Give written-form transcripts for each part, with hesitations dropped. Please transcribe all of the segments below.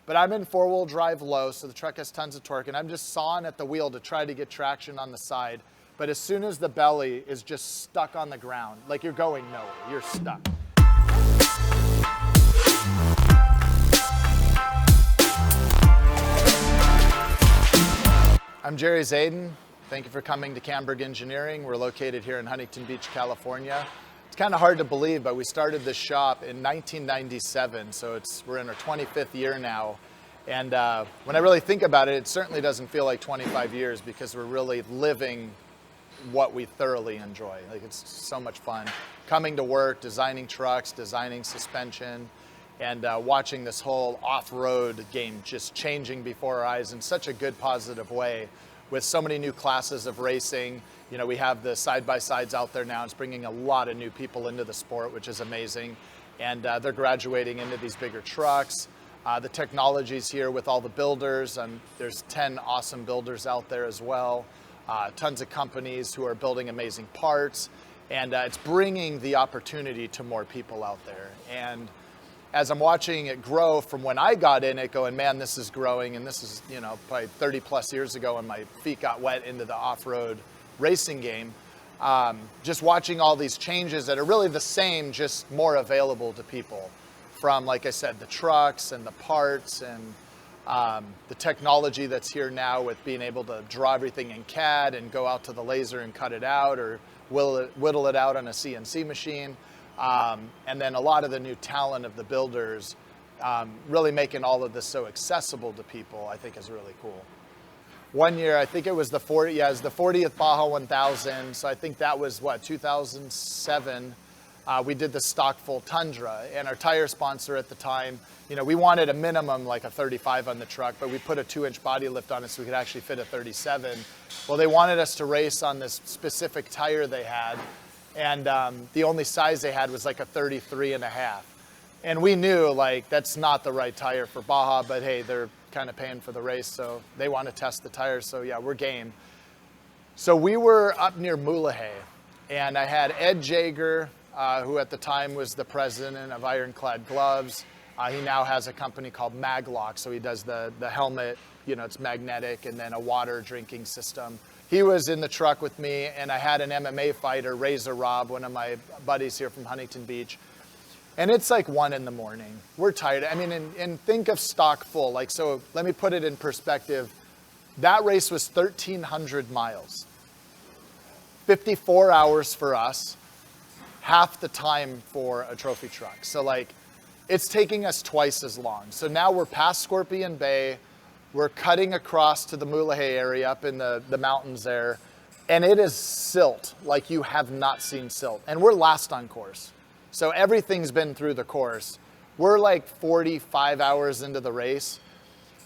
But I'm in four-wheel drive low, so the truck has tons of torque, and I'm just sawing at the wheel to try to get traction on the side. But as soon as the belly is just stuck on the ground, like you're going nowhere, you're stuck. I'm Jerry Zaiden. Thank you for coming to Camburg Engineering. We're located here in Huntington Beach, California. It's kind of hard to believe, but we started this shop in 1997, so we're in our 25th year now. And when I really think about it, it certainly doesn't feel like 25 years because we're really living what we thoroughly enjoy. Like, it's so much fun. Coming to work, designing trucks, designing suspension, and watching this whole off-road game just changing before our eyes in such a good, positive way with so many new classes of racing. You know, we have the side-by-sides out there now. It's bringing a lot of new people into the sport, which is amazing. And they're graduating into these bigger trucks. The technology's here with all the builders, and there's 10 awesome builders out there as well. Tons of companies who are building amazing parts. And it's bringing the opportunity to more people out there. And as I'm watching it grow from when I got in it, going, man, this is growing. And this is, you know, probably 30 plus years ago when my feet got wet into the off-road racing game. Just watching all these changes that are really the same, just more available to people. From, like I said, the trucks and the parts and the technology that's here now with being able to draw everything in CAD and go out to the laser and cut it out or whittle it out on a CNC machine. And then a lot of the new talent of the builders really making all of this so accessible to people, I think is really cool. One year, I think it was the 40th Baja 1000. So I think that was what, 2007. We did the stock full Tundra, and our tire sponsor at the time, you know, we wanted a minimum like a 35 on the truck, but we put a 2-inch body lift on it so we could actually fit a 37. Well, they wanted us to race on this specific tire they had, and the only size they had was like a 33.5. And we knew, like, that's not the right tire for Baja, but hey, they're kind of paying for the race, so they want to test the tires, so yeah, we're game. So we were up near Mulahey, and I had Ed Jager, who at the time was the president of Ironclad Gloves. He now has a company called Maglock, so he does the helmet, you know, it's magnetic, and then a water drinking system. He was in the truck with me, and I had an MMA fighter, Razor Rob, one of my buddies here from Huntington Beach. And it's like 1 in the morning. We're tired. I mean, and think of stock full. Like, so let me put it in perspective. That race was 1,300 miles. 54 hours for us. Half the time for a trophy truck. So like, it's taking us twice as long. So now we're past Scorpion Bay. We're cutting across to the Mulahey area up in the mountains there. And it is silt like you have not seen silt. And we're last on course. So everything's been through the course. We're like 45 hours into the race.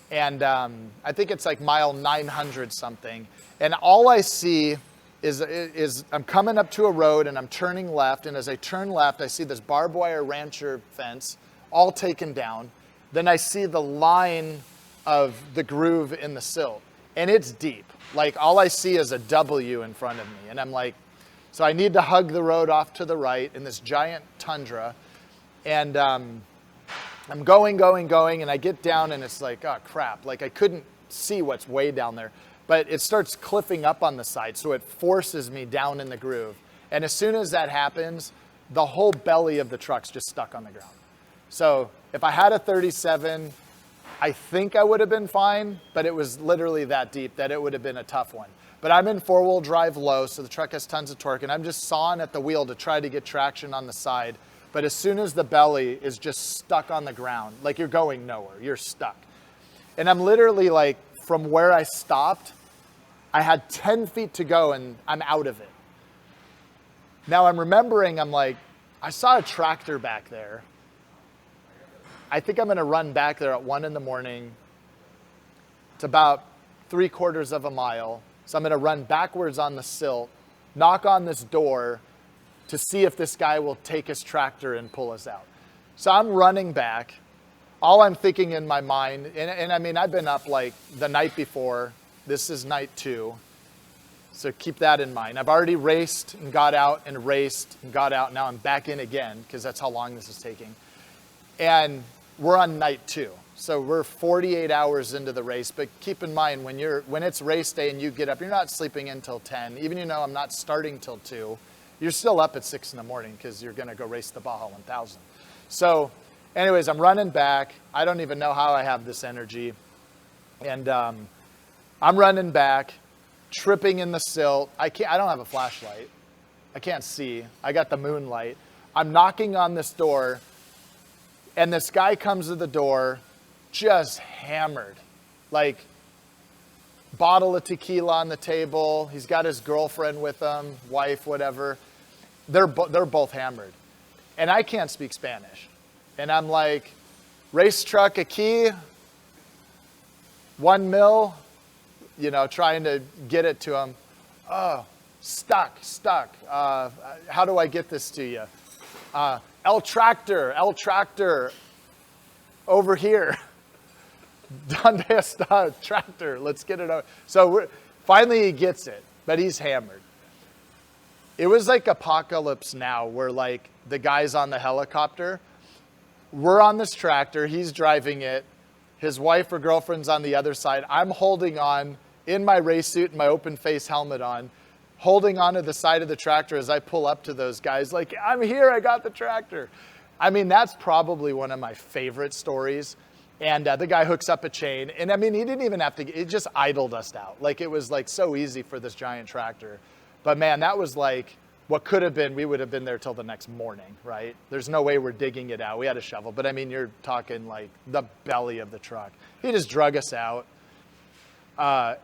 And I think it's like mile 900 something. And all I see is I'm coming up to a road and I'm turning left. And as I turn left, I see this barbed wire rancher fence all taken down. Then I see the line of the groove in the silt. And it's deep. Like, all I see is a W in front of me. And I'm like, so I need to hug the road off to the right in this giant Tundra. And I'm going, and I get down and it's like, oh crap. Like, I couldn't see what's way down there. But it starts cliffing up on the side, so it forces me down in the groove. And as soon as that happens, the whole belly of the truck's just stuck on the ground. So if I had a 37, I think I would have been fine, but it was literally that deep that it would have been a tough one. But I'm in four-wheel drive low, so the truck has tons of torque, and I'm just sawing at the wheel to try to get traction on the side. But as soon as the belly is just stuck on the ground, like you're going nowhere, you're stuck. And I'm literally like, from where I stopped, I had 10 feet to go and I'm out of it. Now I'm remembering, I'm like, I saw a tractor back there. I think I'm gonna run back there at 1 in the morning. It's about 3/4 of a mile. So I'm gonna run backwards on the silt, knock on this door to see if this guy will take his tractor and pull us out. So I'm running back. All I'm thinking in my mind, and I mean, I've been up like the night before. This is night 2. So keep that in mind. I've already raced and got out and raced and got out. Now I'm back in again because that's how long this is taking. And we're on night 2. So we're 48 hours into the race, but keep in mind when it's race day and you get up, you're not sleeping until 10. Even I'm not starting till 2, you're still up at 6 in the morning because you're gonna go race the Baja 1000. So anyways, I'm running back. I don't even know how I have this energy. And I'm running back, tripping in the silt. I don't have a flashlight. I can't see. I got the moonlight. I'm knocking on this door, and this guy comes to the door, just hammered, like bottle of tequila on the table. He's got his girlfriend with him, wife, whatever. They're both hammered, and I can't speak Spanish. And I'm like, race truck aquí, 1 mil, trying to get it to him. Oh, stuck. How do I get this to you? El tractor, over here. Donde está tractor? Let's get it over. So finally he gets it, but he's hammered. It was like Apocalypse Now, where like the guy's on the helicopter. We're on this tractor, he's driving it. His wife or girlfriend's on the other side. I'm holding on in my race suit and my open face helmet on, holding onto the side of the tractor as I pull up to those guys like, I'm here, I got the tractor. I mean, that's probably one of my favorite stories. And the guy hooks up a chain. And I mean, he didn't even have to, it just idled us out. Like it was like so easy for this giant tractor. But man, that was like what could have been, we would have been there till the next morning, right? There's no way we're digging it out. We had a shovel, but I mean, you're talking like the belly of the truck. He just drug us out.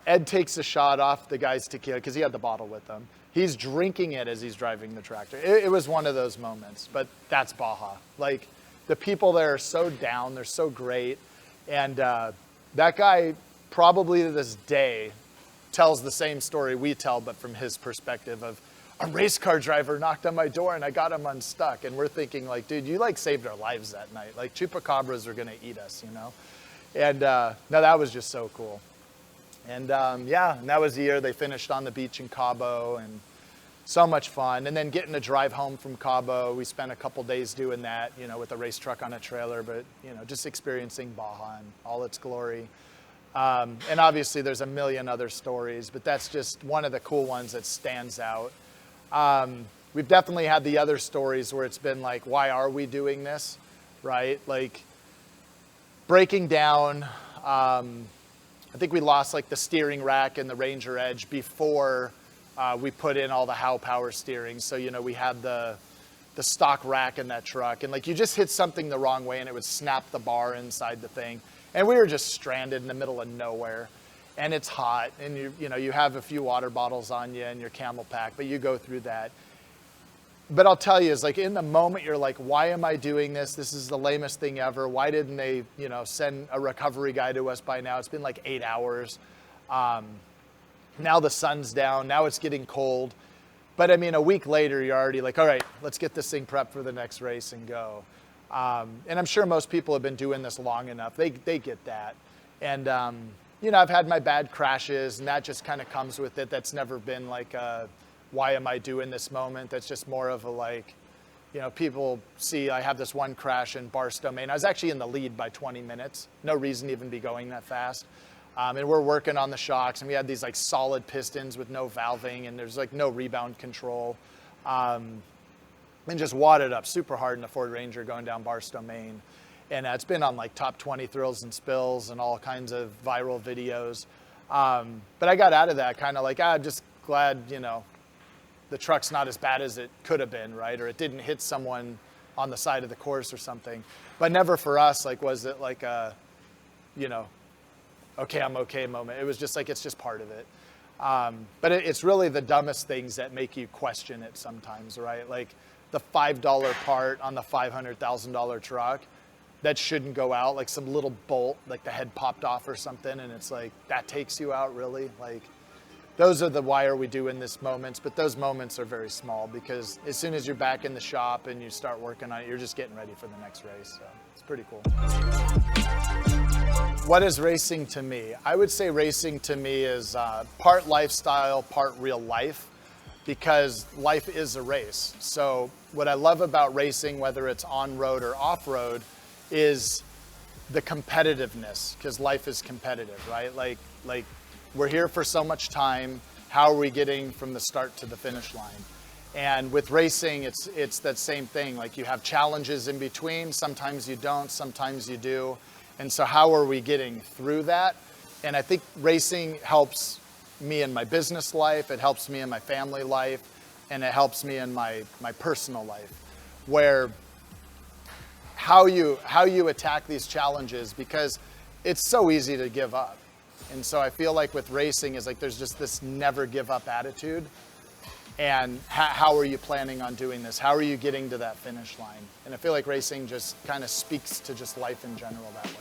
Ed takes a shot off the guy's tequila because he had the bottle with him. He's drinking it as he's driving the tractor. It was one of those moments, but that's Baja. Like the people there are so down, they're so great. And that guy probably to this day tells the same story we tell, but from his perspective of a race car driver knocked on my door and I got him unstuck. And we're thinking like, dude, you like saved our lives that night. Like chupacabras are gonna eat us, And no, that was just so cool. And yeah, and that was the year they finished on the beach in Cabo, and so much fun. And then getting to drive home from Cabo, we spent a couple days doing that, with a race truck on a trailer, but just experiencing Baja in all its glory. And obviously there's a million other stories, but that's just one of the cool ones that stands out. We've definitely had the other stories where it's been like, why are we doing this, right? Like breaking down, I think we lost like the steering rack and the Ranger Edge before we put in all the Howe power steering. So, we had the stock rack in that truck, and like you just hit something the wrong way and it would snap the bar inside the thing. And we were just stranded in the middle of nowhere, and it's hot, and you have a few water bottles on you and your camel pack, but you go through that. But I'll tell you, it's like in the moment you're like, why am I doing this? This is the lamest thing ever. Why didn't they, send a recovery guy to us by now? It's been like 8 hours. Now the sun's down. Now it's getting cold. But I mean, a week later, you're already like, all right, let's get this thing prepped for the next race and go. And I'm sure most people have been doing this long enough. They get that. And, I've had my bad crashes, and that just kind of comes with it. That's never been like a, why am I doing this moment? That's just more of a like, people see I have this one crash in Barstow, Maine. I was actually in the lead by 20 minutes. No reason to even be going that fast. And we're working on the shocks, and we had these like solid pistons with no valving, and there's like no rebound control. And just wadded up super hard in the Ford Ranger going down Barstow, Maine. And it's been on like top 20 thrills and spills and all kinds of viral videos. But I got out of that kind of like, I'm just glad, the truck's not as bad as it could have been, right? Or it didn't hit someone on the side of the course or something. But never for us, like, was it like a, okay, I'm okay moment. It was just like, it's just part of it. But it's really the dumbest things that make you question it sometimes, right? Like the $5 part on the $500,000 truck that shouldn't go out, like some little bolt, like the head popped off or something. And it's like, that takes you out, really? Like, those are the why are we doing this moments, but those moments are very small because as soon as you're back in the shop and you start working on it, you're just getting ready for the next race. So it's pretty cool. What is racing to me? I would say racing to me is part lifestyle, part real life, because life is a race. So what I love about racing, whether it's on-road or off-road, is the competitiveness, because life is competitive, right? Like we're here for so much time. How are we getting from the start to the finish line? And with racing, it's that same thing. Like you have challenges in between. Sometimes you don't, sometimes you do. And so how are we getting through that? And I think racing helps me in my business life, it helps me in my family life, and it helps me in my personal life, where how you attack these challenges, because it's so easy to give up. And so I feel like with racing is like there's just this never give up attitude. And how are you planning on doing this? How are you getting to that finish line? And I feel like racing just kind of speaks to just life in general that way.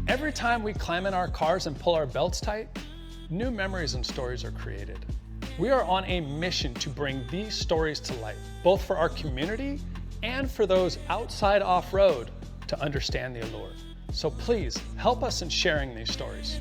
Every time we climb in our cars and pull our belts tight, new memories and stories are created. We are on a mission to bring these stories to life, both for our community and for those outside off-road to understand the allure. So please help us in sharing these stories.